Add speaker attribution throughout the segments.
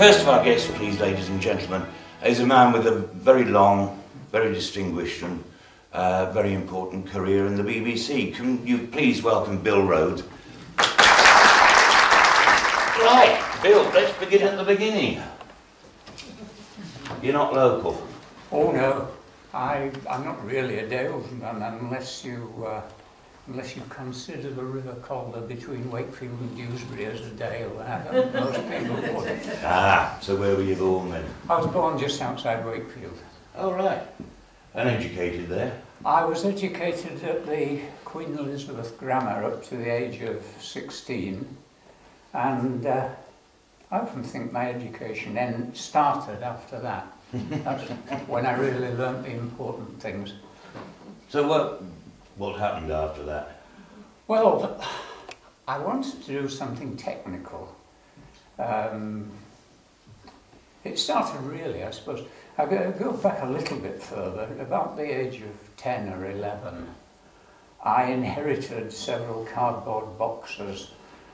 Speaker 1: first of our guests, please, ladies and gentlemen, is a man with a very long, very distinguished and very important career in the BBC. Can you please welcome Bill Rhodes? Right, Bill, let's begin at the beginning. You're not local?
Speaker 2: Oh no, I'm not really a Dalesman unless you consider the River Calder between Wakefield and Dewsbury as a dale. I don't know, most people would.
Speaker 1: Ah, so where were you born then?
Speaker 2: I was born just outside Wakefield.
Speaker 1: Oh right, and educated there?
Speaker 2: I was educated at the Queen Elizabeth Grammar up to the age of 16, and I often think my education started after that. That's when I really learnt the important things.
Speaker 1: So what happened after that?
Speaker 2: Well, I wanted to do something technical. It started really, I suppose, I go back a little bit further. About the age of 10 or 11, I inherited several cardboard boxes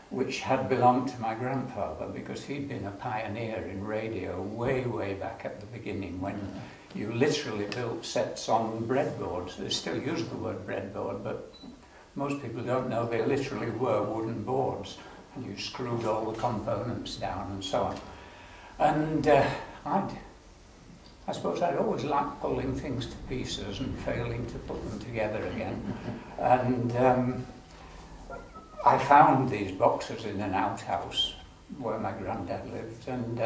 Speaker 2: which had belonged to my grandfather because he'd been a pioneer in radio way, way back at the beginning when you literally built sets on breadboards. They still use the word breadboard, but most people don't know they literally were wooden boards, and you screwed all the components down and so on. And I suppose I'd always liked pulling things to pieces and failing to put them together again. And I found these boxes in an outhouse where my granddad lived, and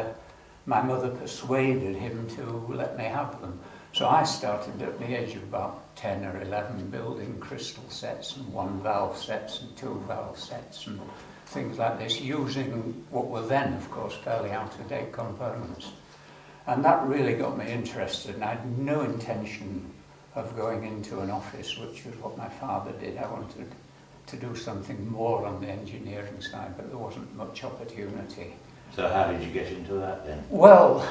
Speaker 2: my mother persuaded him to let me have them. So I started at the age of about 10 or 11 building crystal sets and 1-valve sets and 2-valve sets and things like this, using what were then, of course, fairly out-of-date components. And that really got me interested, and I had no intention of going into an office, which was what my father did. I wanted to do something more on the engineering side, but there wasn't much opportunity.
Speaker 1: So how did you get into that then?
Speaker 2: Well,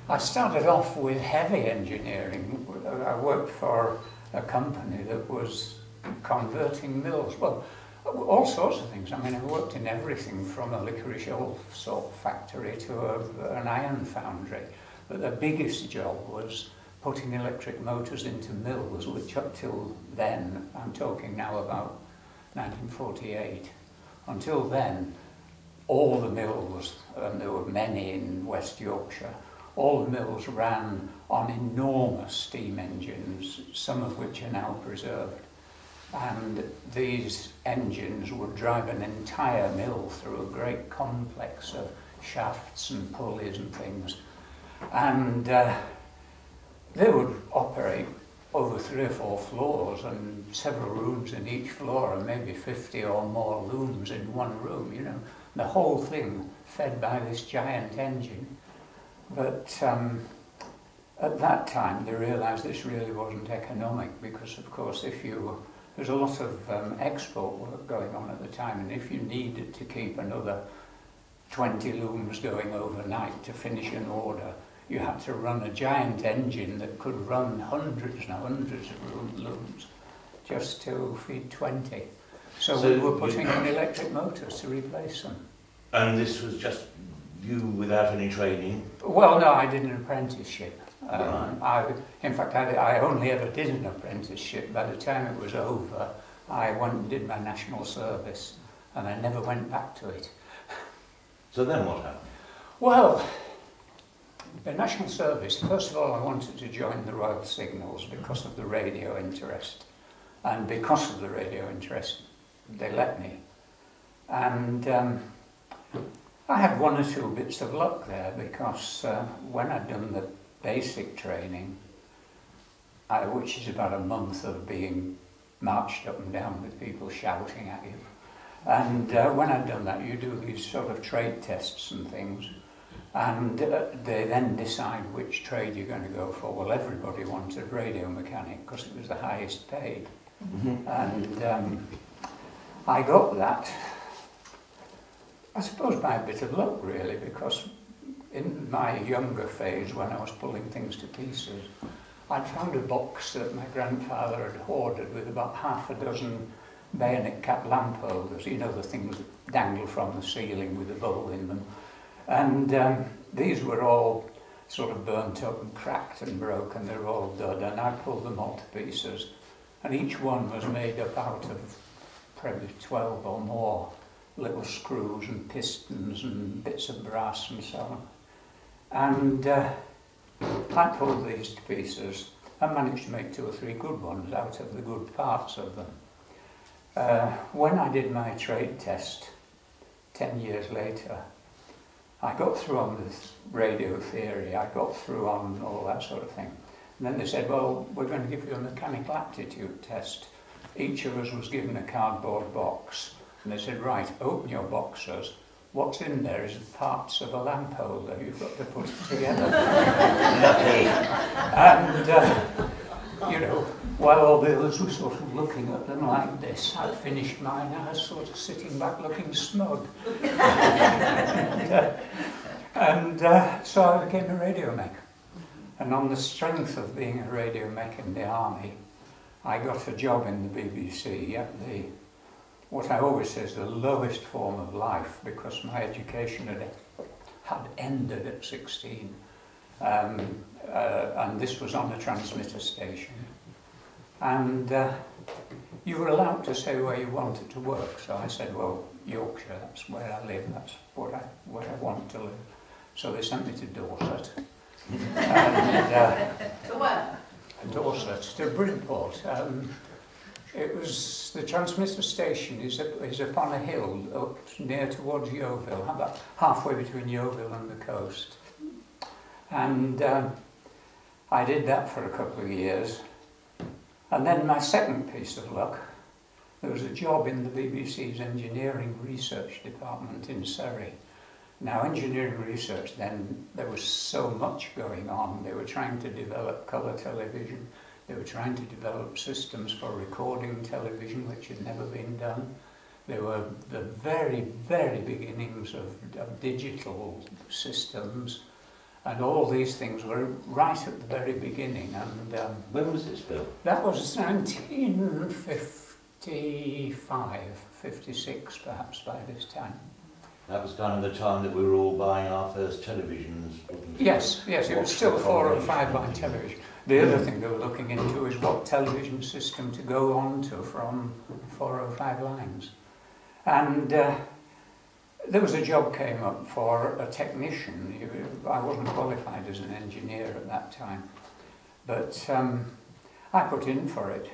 Speaker 2: I started off with heavy engineering. I worked for a company that was converting mills. Well, all sorts of things. I mean, I worked in everything from a licorice oil salt factory to an iron foundry. But the biggest job was putting electric motors into mills, which up till then, I'm talking now about 1948, until then, all the mills, and there were many in West Yorkshire, all the mills ran on enormous steam engines, some of which are now preserved. And these engines would drive an entire mill through a great complex of shafts and pulleys and things. And they would operate over 3 or 4 floors and several rooms in each floor, and maybe 50 or more looms in one room, you know. The whole thing fed by this giant engine. But at that time they realised this really wasn't economic because, of course, there's a lot of export work going on at the time, and if you needed to keep another 20 looms going overnight to finish an order, you had to run a giant engine that could run hundreds and hundreds of looms just to feed 20. So we were putting in electric motors to replace them.
Speaker 1: And this was just you without any training?
Speaker 2: Well, no, I did an apprenticeship.
Speaker 1: Right.
Speaker 2: In fact, I only ever did an apprenticeship. By the time it was over, I went and did my national service, and I never went back to it.
Speaker 1: So then what happened?
Speaker 2: Well, the national service, first of all, I wanted to join the Royal Signals because of the radio interest. And because of the radio interest, they let me. And I had 1 or 2 bits of luck there because when I'd done the basic training, which is about a month of being marched up and down with people shouting at you, and when I'd done that, you do these sort of trade tests and things, and they then decide which trade you're going to go for. Well, everybody wanted radio mechanic because it was the highest paid. Mm-hmm. And I got that, I suppose by a bit of luck really, because in my younger phase when I was pulling things to pieces, I'd found a box that my grandfather had hoarded with about half a dozen bayonet cap lamp holders, you know, the things that dangle from the ceiling with a bowl in them. And these were all sort of burnt up and cracked and broken. They were all dud, and I pulled them all to pieces. And each one was made up out of probably 12 or more little screws and pistons and bits of brass and so on. And I pulled these to pieces and managed to make 2 or 3 good ones out of the good parts of them. When I did my trade test 10 years later, I got through on this radio theory, I got through on all that sort of thing. And then they said, well, we're going to give you a mechanical aptitude test. Each of us was given a cardboard box. And they said, right, open your boxes. What's in there is parts of a lamp holder. You've got to put it together. And, you know, while all the others were sort of looking at them like this, I'd finished mine. I was sort of sitting back looking smug. So I became a radio mech. And on the strength of being a radio mech in the army, I got a job in the BBC at the, what I always say is the lowest form of life, because my education had ended at 16. And this was on a transmitter station. And you were allowed to say where you wanted to work. So I said, well, Yorkshire, that's where I live, that's where I want to live. So they sent me to Dorset.
Speaker 3: To where?
Speaker 2: Dorset, to Bridport. It was, the transmitter station is upon a hill up near towards Yeovil, about halfway between Yeovil and the coast. And I did that for a couple of years. And then my second piece of luck, there was a job in the BBC's engineering research department in Surrey. Now, engineering research then, there was so much going on. They were trying to develop colour television. They were trying to develop systems for recording television, which had never been done. They were the very, very beginnings of digital systems. And all these things were right at the very beginning. And
Speaker 1: when was this, Bill?
Speaker 2: That was 1955, 56 perhaps by this time.
Speaker 1: That was kind of the time that we were all buying our first televisions.
Speaker 2: Yes, yes, it was still 4 or 5 line television. The other thing they were looking into is what television system to go on to from 4 or 5 lines. And there was a job came up for a technician. I wasn't qualified as an engineer at that time, but I put in for it.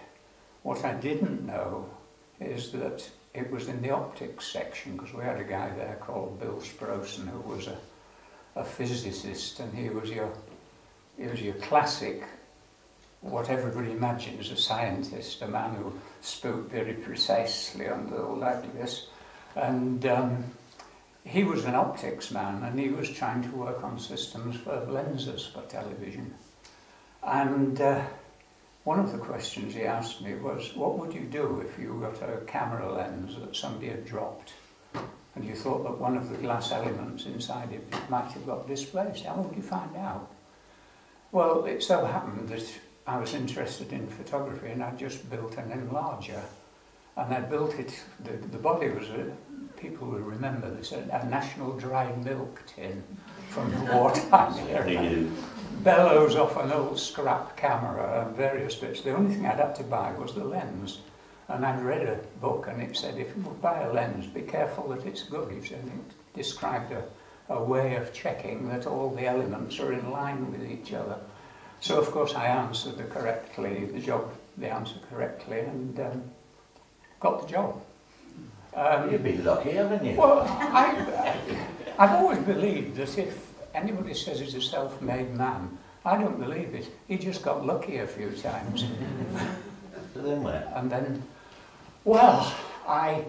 Speaker 2: What I didn't know is that it was in the optics section, because we had a guy there called Bill Rhodes, who was a physicist, and he was your classic, what everybody imagines a scientist, a man who spoke very precisely and all like this. And he was an optics man, and he was trying to work on systems for lenses for television. And one of the questions he asked me was, what would you do if you got a camera lens that somebody had dropped, and you thought that one of the glass elements inside it might have got displaced? How would you find out? Well, it so happened that I was interested in photography, and I just built an enlarger. And I built it, the body was, people will remember this, a National Dried Milk tin from the wartime era. Bellows off an old scrap camera and various bits. The only thing I'd had to buy was the lens. And I'd read a book, and it said, if you buy a lens, be careful that it's good. It described a way of checking that all the elements are in line with each other. So, of course, I answered the answer correctly, and got the job.
Speaker 1: You've been lucky, haven't you?
Speaker 2: Well, I've always believed that if anybody says he's a self-made man, I don't believe it. He just got lucky a few times.
Speaker 1: So then where?
Speaker 2: And then, well, I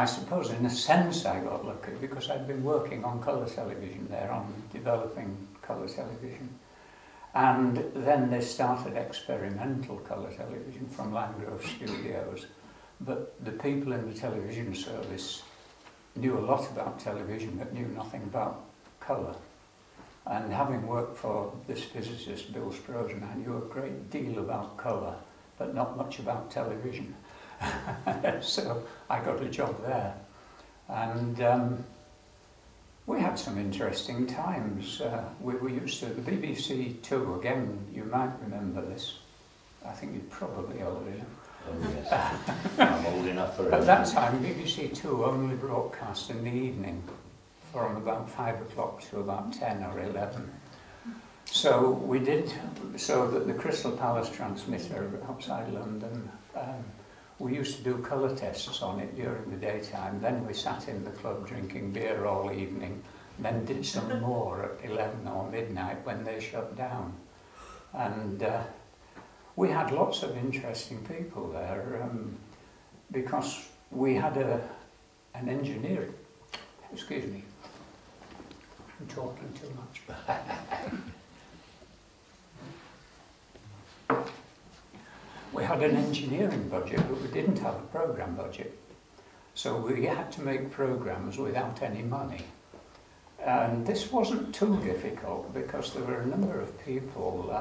Speaker 2: suppose in a sense I got lucky, because I'd been working on colour television there, on developing colour television. And then they started experimental colour television from Landgrove Studios. But the people in the television service knew a lot about television, but knew nothing about colour. And having worked for this physicist, Bill Rhodes, I knew a great deal about colour, but not much about television. So I got a job there. And We had some interesting times. We used to, the BBC Two, again, you might remember this. I think you probably already know.
Speaker 1: Oh yes, I'm old enough for it.
Speaker 2: At that time, BBC Two only broadcast in the evening from about 5 o'clock to about 10 or 11. So we did, so that the Crystal Palace transmitter outside London, we used to do colour tests on it during the daytime. Then we sat in the club drinking beer all evening, then did some more at 11 or midnight when they shut down. And we had lots of interesting people there because we had an engineer. Excuse me, I'm talking too much. We had an engineering budget, but we didn't have a programme budget. So we had to make programmes without any money. And this wasn't too difficult because there were a number of people,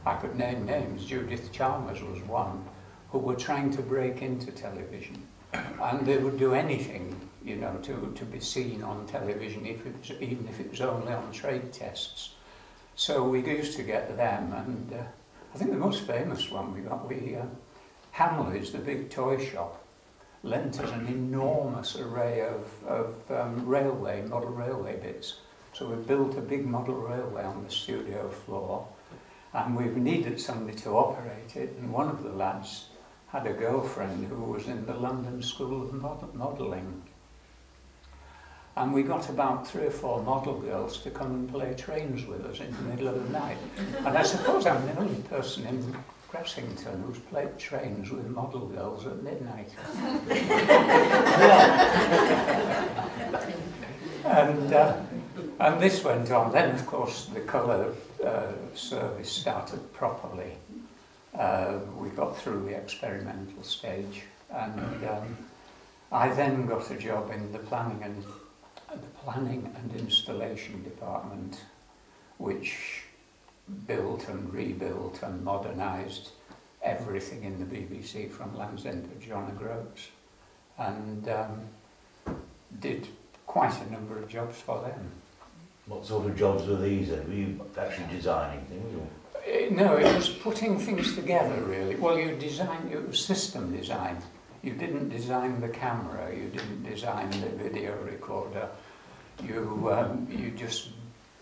Speaker 2: I could name names, Judith Chalmers was one, who were trying to break into television. And they would do anything, you know, to be seen on television, even if it was only on trade tests. So we used to get them, and I think the most famous one we got, Hamleys, the big toy shop, lent us an enormous array of model railway bits. So we built a big model railway on the studio floor, and we needed somebody to operate it, and one of the lads had a girlfriend who was in the London School of Modelling. And we got about 3 or 4 model girls to come and play trains with us in the middle of the night. And I suppose I'm the only person in Grassington who's played trains with model girls at midnight. And this went on. Then, of course, the colour service started properly. We got through the experimental stage. And I then got a job in the planning and installation department, which built and rebuilt and modernised everything in the BBC from Land's End to John O'Groats, and did quite a number of jobs for them.
Speaker 1: What sort of jobs were these then? Were you actually designing things? Or?
Speaker 2: No, it was putting things together, really. Well, it was system design. You didn't design the camera, you didn't design the video recorder. You just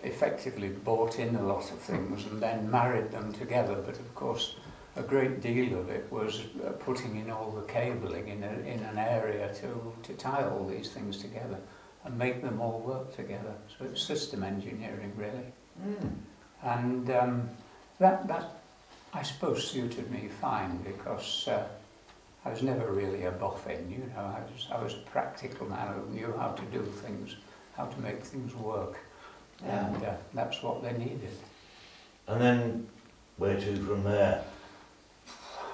Speaker 2: effectively bought in a lot of things and then married them together. But of course, a great deal of it was putting in all the cabling in an area to tie all these things together and make them all work together. So it's system engineering, really. And that I suppose suited me fine because I was never really a boffin, you know. I was a practical man who knew how to do things, how to make things work, and that's what they needed.
Speaker 1: And then, where to from there?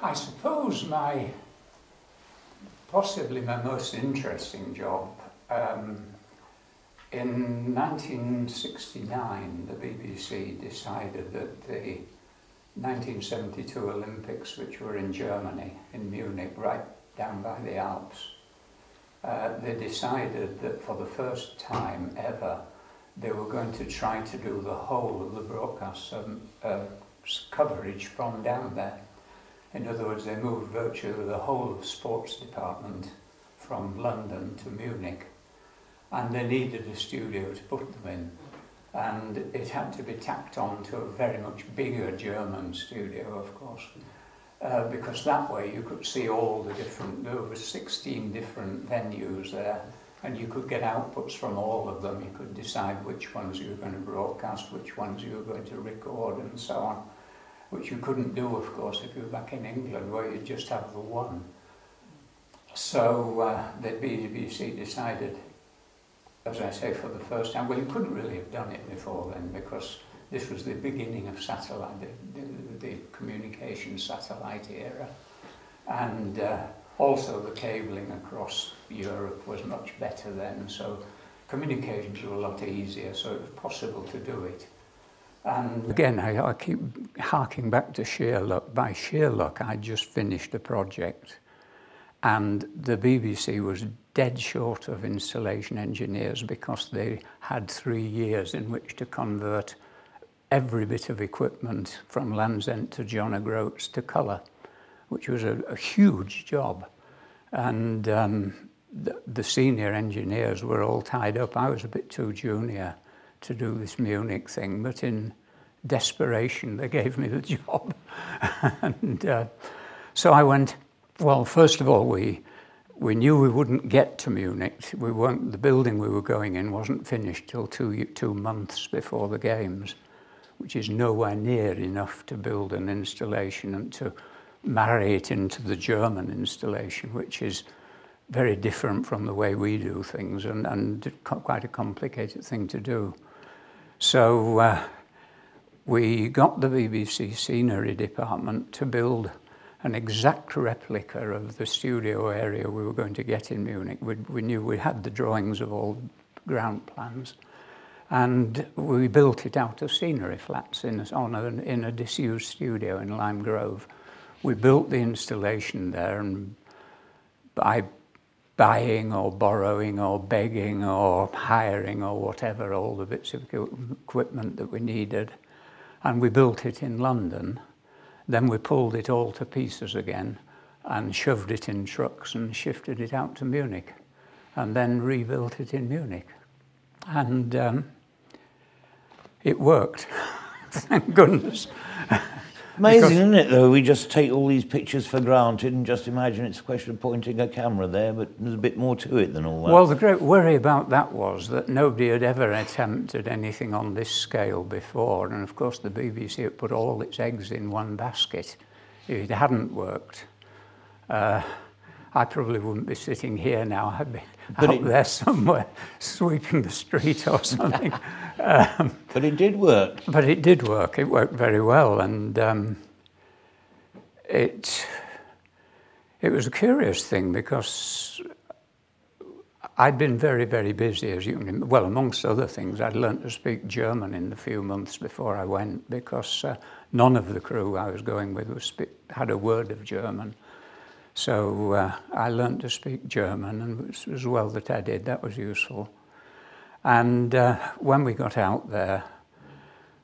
Speaker 2: I suppose possibly my most interesting job, in 1969 the BBC decided that the 1972 Olympics, which were in Germany, in Munich, right down by the Alps, they decided that for the first time ever they were going to try to do the whole of the broadcast coverage from down there. In other words, they moved virtually the whole of sports department from London to Munich, and they needed a studio to put them in. And it had to be tacked on to a very much bigger German studio, of course, because that way you could see all the different, there were 16 different venues there, and you could get outputs from all of them. You could decide which ones you were going to broadcast, which ones you were going to record, and so on, which you couldn't do, of course, if you were back in England, where you just have the one. So the BBC decided, as I say, for the first time, well, you couldn't really have done it before then, because this was the beginning of satellite, the communication satellite era, and also the cabling across Europe was much better then, so communications were a lot easier, so it was possible to do it. And again, I keep harking back to sheer luck. By sheer luck, I just finished a project, And the BBC was dead short of installation engineers because they had 3 years in which to convert every bit of equipment from Land's End to John O'Groats to colour, which was a huge job. And the senior engineers were all tied up. I was a bit too junior to do this Munich thing, but in desperation they gave me the job. And so I went, well, first of all, we knew we wouldn't get to Munich. The building we were going in wasn't finished till 2 months before the Games, which is nowhere near enough to build an installation and to marry it into the German installation, which is very different from the way we do things and quite a complicated thing to do. So we got the BBC scenery department to build an exact replica of the studio area we were going to get in Munich. We knew we had the drawings of all ground plans, and we built it out of scenery flats in a disused studio in Lime Grove. We built the installation there, and by buying or borrowing or begging or hiring or whatever, all the bits of equipment that we needed, and we built it in London. Then we pulled it all to pieces again and shoved it in trucks and shifted it out to Munich, and then rebuilt it in Munich. And it worked, thank goodness.
Speaker 1: Amazing, isn't it, though? We just take all these pictures for granted and just imagine it's a question of pointing a camera there, but there's a bit more to it than all that.
Speaker 2: Well, the great worry about that was that nobody had ever attempted anything on this scale before, and of course the BBC had put all its eggs in one basket. If it hadn't worked, I probably wouldn't be sitting here now. I'd be out there somewhere sweeping the street or something.
Speaker 1: But it did work.
Speaker 2: But it did work. It worked very well, and it was a curious thing because I'd been very, very busy, as you can, well, amongst other things. I'd learned to speak German in the few months before I went because none of the crew I was going with had a word of German. So I learned to speak German, and it was well that I did. That was useful. And when we got out there,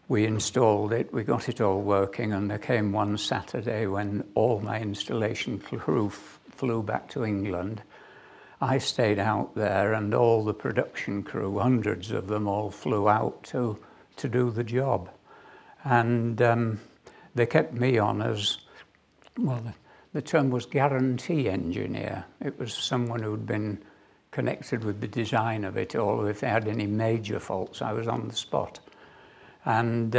Speaker 2: we installed it, we got it all working, and there came one Saturday when all my installation crew flew back to England. I stayed out there, and all the production crew, hundreds of them, all flew out to do the job. And they kept me on as, well, the term was guarantee engineer. It was someone who'd been connected with the design of it all. If they had any major faults, I was on the spot. And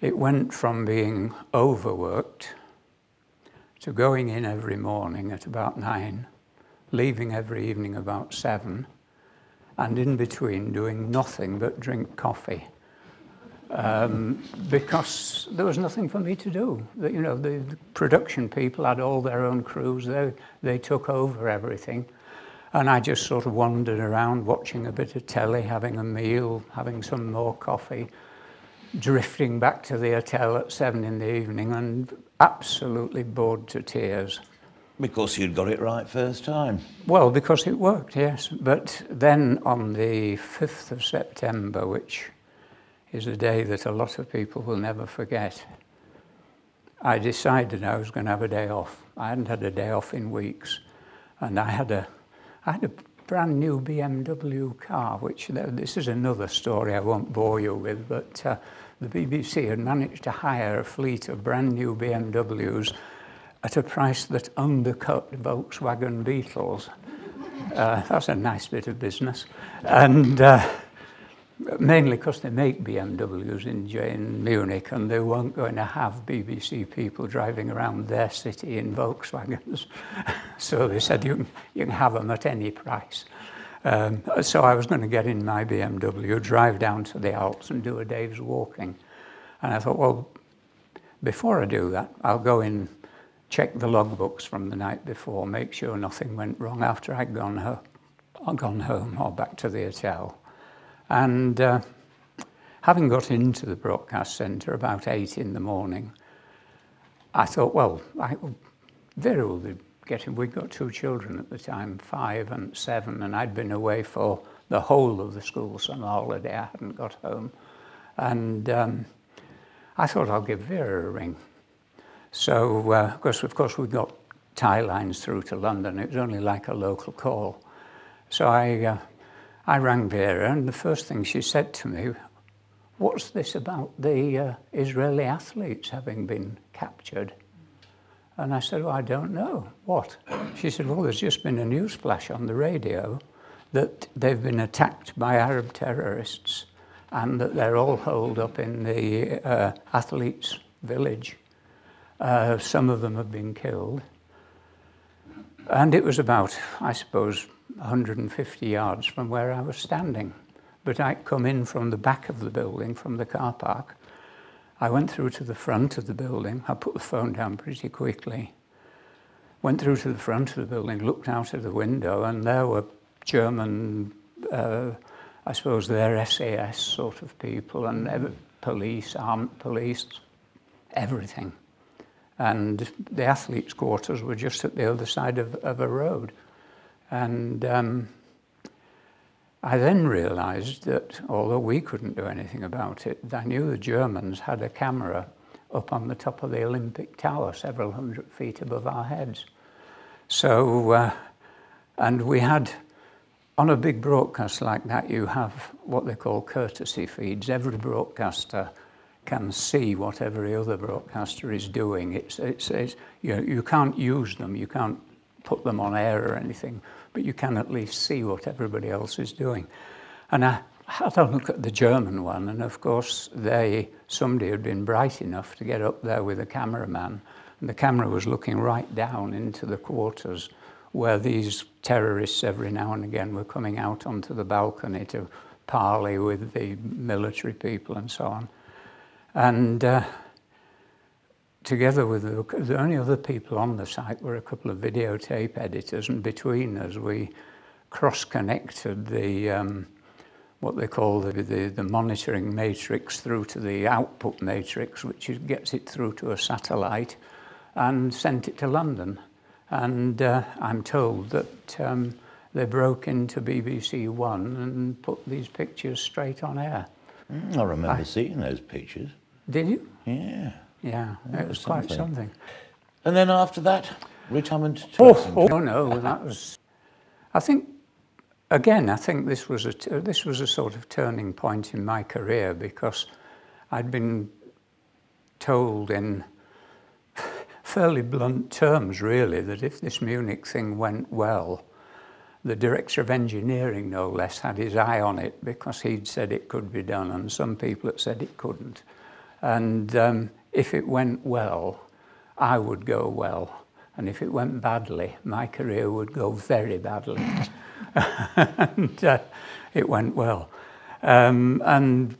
Speaker 2: it went from being overworked to going in every morning at about 9, leaving every evening about 7, and in between doing nothing but drink coffee. Because there was nothing for me to do. You know, the production people had all their own crews. They took over everything. And I just sort of wandered around watching a bit of telly, having a meal, having some more coffee, drifting back to the hotel at 7 in the evening and absolutely bored to tears.
Speaker 1: Because you'd got it right first time.
Speaker 2: Well, because it worked, yes. But then on the 5th of September, which is a day that a lot of people will never forget, I decided I was going to have a day off. I hadn't had a day off in weeks. And I had a brand new BMW car, which this is another story I won't bore you with, but the BBC had managed to hire a fleet of brand new BMWs at a price that undercut Volkswagen Beetles. That's a nice bit of business. And mainly because they make BMWs in Munich, and they weren't going to have BBC people driving around their city in Volkswagens. So they said, you can have them at any price. So I was going to get in my BMW, drive down to the Alps and do a day's walking. And I thought, well, before I do that, I'll go in, check the logbooks from the night before, make sure nothing went wrong after I'd gone home or back to the hotel. And having got into the broadcast centre about 8 in the morning, I thought, well, there will be we'd got 2 children at the time, 5 and 7, and I'd been away for the whole of the school summer holiday. I hadn't got home. And I thought I'll give Vera a ring. So, of course, we got tie lines through to London. It was only like a local call. So I rang Vera, and the first thing she said to me, "What's this about the Israeli athletes having been captured?" And I said, "Well, I don't know. What?" She said, "Well, there's just been a news flash on the radio that they've been attacked by Arab terrorists and that they're all holed up in the athletes' village. Some of them have been killed." And it was about, I suppose, 150 yards from where I was standing. But I'd come in from the back of the building, from the car park. I went through to the front of the building. I put the phone down pretty quickly. Went through to the front of the building, looked out of the window, and there were German, I suppose they're SAS sort of people, and police, armed police, everything. And the athletes' quarters were just at the other side of a road. And I then realised that although we couldn't do anything about it, I knew the Germans had a camera up on the top of the Olympic Tower, several hundred feet above our heads. So, and we had, on a big broadcast like that, you have what they call courtesy feeds. Every broadcaster can see what every other broadcaster is doing. You can't use them, you can't put them on air or anything, but you can at least see what everybody else is doing. And I had a look at the German one, and of course somebody had been bright enough to get up there with a cameraman, and the camera was looking right down into the quarters where these terrorists every now and again were coming out onto the balcony to parley with the military people and so on. And together with the only other people on the site were a couple of videotape editors, and between us we cross-connected the what they call the monitoring matrix through to the output matrix, which gets it through to a satellite, and sent it to London. And I'm told that they broke into BBC One and put these pictures straight on air.
Speaker 3: I remember seeing those pictures.
Speaker 2: Did you?
Speaker 3: Yeah.
Speaker 2: Yeah, it was quite something.
Speaker 3: And then after that, retirement to
Speaker 2: Oh no, that was. I think this was a sort of turning point in my career, because I'd been told in fairly blunt terms, really, that if this Munich thing went well, the director of engineering, no less, had his eye on it, because he'd said it could be done, and some people had said it couldn't. And if it went well, I would go well. And if it went badly, my career would go very badly. And it went well. And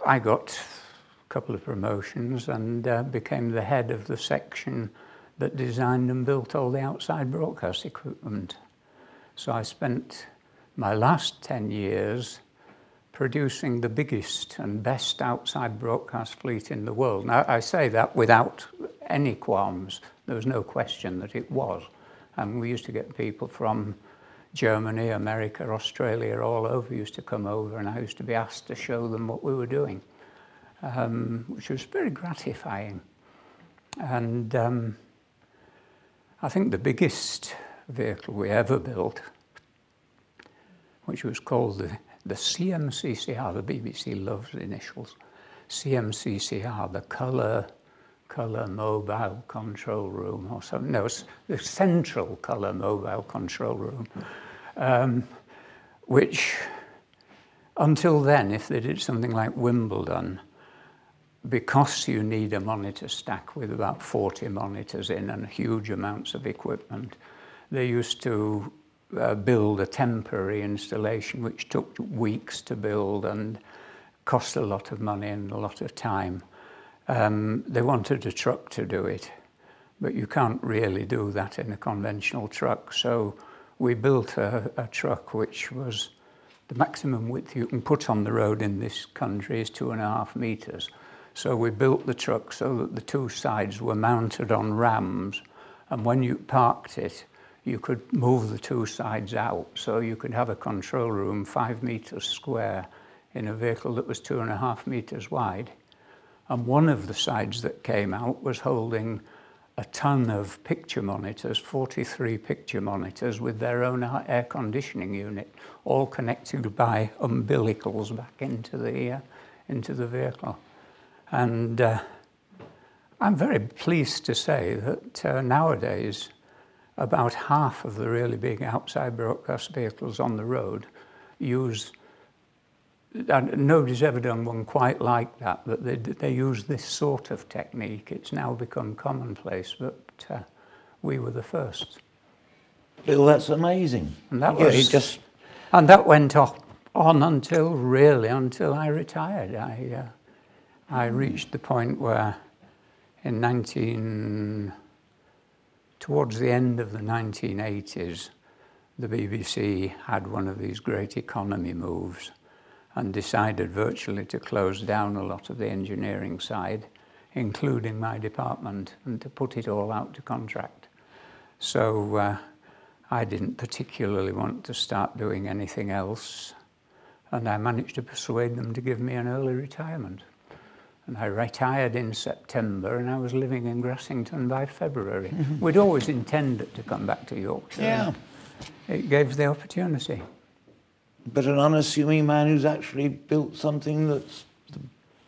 Speaker 2: I got a couple of promotions and became the head of the section that designed and built all the outside broadcast equipment. So I spent my last 10 years producing the biggest and best outside broadcast fleet in the world. Now, I say that without any qualms. There was no question that it was. And we used to get people from Germany, America, Australia, all over used to come over, and I used to be asked to show them what we were doing, which was very gratifying. And I think the biggest vehicle we ever built, which was called the CMCCR, the BBC loves initials, CMCCR, the Colour Mobile Control Room, or something. No, it's the Central Colour Mobile Control Room, which until then, if they did something like Wimbledon, because you need a monitor stack with about 40 monitors in and huge amounts of equipment, they used to build a temporary installation which took weeks to build and cost a lot of money and a lot of time. They wanted a truck to do it, but you can't really do that in a conventional truck. So we built a truck which was the maximum width you can put on the road in this country is 2.5 meters. So we built the truck so that the two sides were mounted on rams, and when you parked it, you could move the two sides out, so you could have a control room 5 meters square in a vehicle that was 2.5 meters wide. And one of the sides that came out was holding a ton of picture monitors, 43 picture monitors with their own air conditioning unit, all connected by umbilicals back into the vehicle. And I'm very pleased to say that nowadays, about half of the really big outside broadcast vehicles on the road use, and nobody's ever done one quite like that, but they use this sort of technique. It's now become commonplace, but we were the first.
Speaker 3: Bill, that's amazing.
Speaker 2: And that and that went on until I retired. I reached the point where towards the end of the 1980s, the BBC had one of these great economy moves and decided virtually to close down a lot of the engineering side, including my department, and to put it all out to contract. So I didn't particularly want to start doing anything else, and I managed to persuade them to give me an early retirement. And I retired in September, and I was living in Grassington by February. Mm-hmm. We'd always intended to come back to Yorkshire.
Speaker 3: Yeah.
Speaker 2: It gave the opportunity.
Speaker 3: But an unassuming man who's actually built something that's the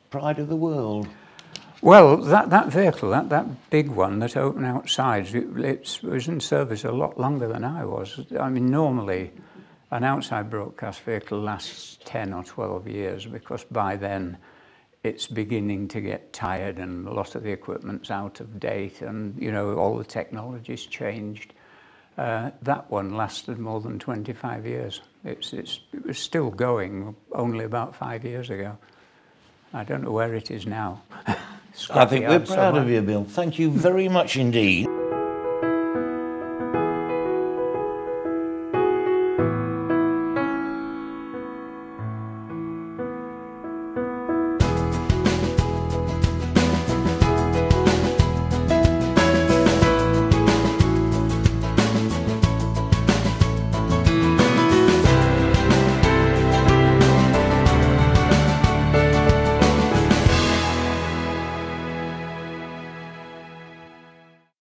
Speaker 3: pride of the world.
Speaker 2: Well, that vehicle, that big one that opened outside, it was in service a lot longer than I was. I mean, normally an outside broadcast vehicle lasts 10 or 12 years, because by then it's beginning to get tired and a lot of the equipment's out of date, and, you know, all the technology's changed. That one lasted more than 25 years. It was still going only about 5 years ago. I don't know where it is now.
Speaker 3: I think we're proud of you, Bill. Thank you very much indeed.